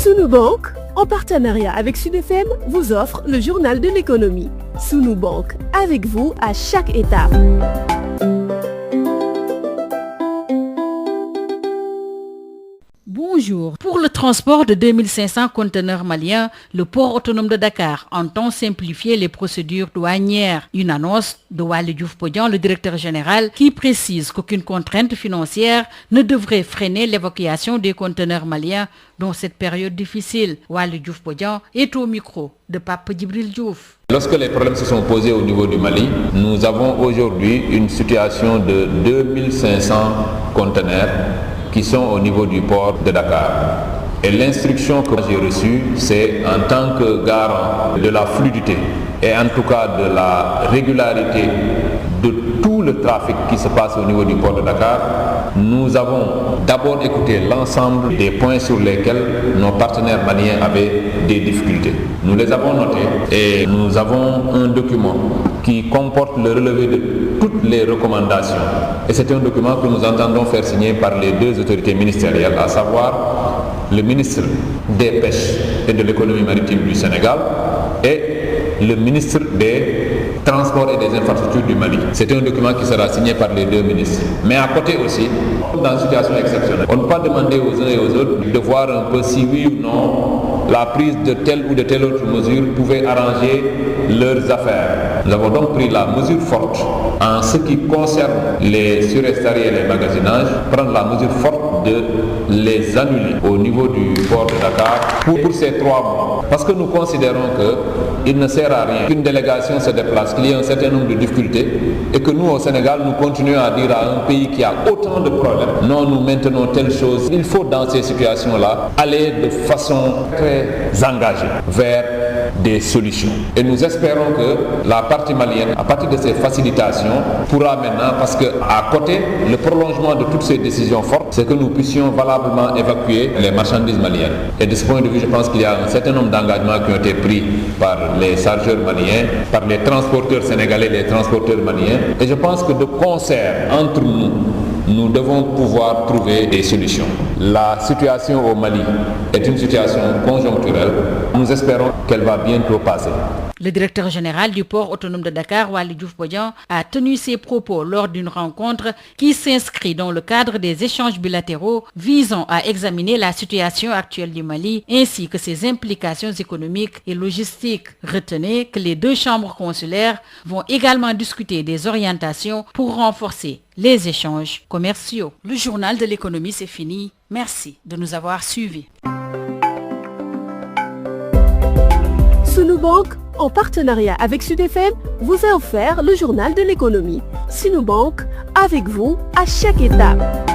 Sunu Bank, en partenariat avec Sud FM, vous offre le journal de l'économie. Sunu Bank, avec vous à chaque étape. Bonjour. Pour le transport de 2500 conteneurs maliens, le port autonome de Dakar entend simplifier les procédures douanières. Une annonce de Waly Diouf Bodian, le directeur général, qui précise qu'aucune contrainte financière ne devrait freiner l'évacuation des conteneurs maliens dans cette période difficile. Waly Diouf Bodian est au micro de Pape Djibril Diouf. Lorsque les problèmes se sont posés au niveau du Mali, nous avons aujourd'hui une situation de 2500 conteneurs qui sont au niveau du port de Dakar. Et l'instruction que j'ai reçue, c'est en tant que garant de la fluidité et en tout cas de la régularité de tout le trafic qui se passe au niveau du port de Dakar, nous avons d'abord écouté l'ensemble des points sur lesquels nos partenaires maliens avaient des difficultés. Nous les avons notés et nous avons un document qui comporte le relevé de toutes les recommandations. Et c'est un document que nous entendons faire signer par les deux autorités ministérielles, à savoir le ministre des Pêches et de l'économie maritime du Sénégal et le ministre des Transports et des Infrastructures du Mali. C'est un document qui sera signé par les deux ministres. Mais à côté aussi, dans une situation exceptionnelle, on ne peut pas demander aux uns et aux autres de voir un peu si oui ou non la prise de telle ou de telle autre mesure pouvait arranger leurs affaires. Nous avons donc pris la mesure forte en ce qui concerne les surestaries et les magasinages, prendre la mesure forte de les annuler au niveau du port de Dakar pour ces 3 mois. Parce que nous considérons qu'il ne sert à rien qu'une délégation se déplace, qu'il y ait un certain nombre de difficultés et que nous au Sénégal, nous continuons à dire à un pays qui a autant de problèmes, non, nous maintenons telle chose. Il faut dans ces situations-là aller de façon très engagée vers des solutions. Et nous espérons que la partie malienne, à partir de ces facilitations, pourra maintenant, parce qu'à côté, le prolongement de toutes ces décisions fortes, c'est que nous puissions valablement évacuer les marchandises maliennes. Et de ce point de vue, je pense qu'il y a un certain nombre d'engagements qui ont été pris par les chargeurs maliens, par les transporteurs sénégalais, les transporteurs maliens. Et je pense que de concert entre nous, nous devons pouvoir trouver des solutions. La situation au Mali est une situation conjoncturelle. Nous espérons qu'elle va bientôt passer. Le directeur général du port autonome de Dakar, Waly Diouf Bodian, a tenu ses propos lors d'une rencontre qui s'inscrit dans le cadre des échanges bilatéraux visant à examiner la situation actuelle du Mali ainsi que ses implications économiques et logistiques. Retenez que les 2 chambres consulaires vont également discuter des orientations pour renforcer les échanges commerciaux. Le journal de l'économie, c'est fini. Merci de nous avoir suivis. Sunu Bank, en partenariat avec Sud FM, vous a offert le journal de l'économie. Sunu Bank, avec vous à chaque étape.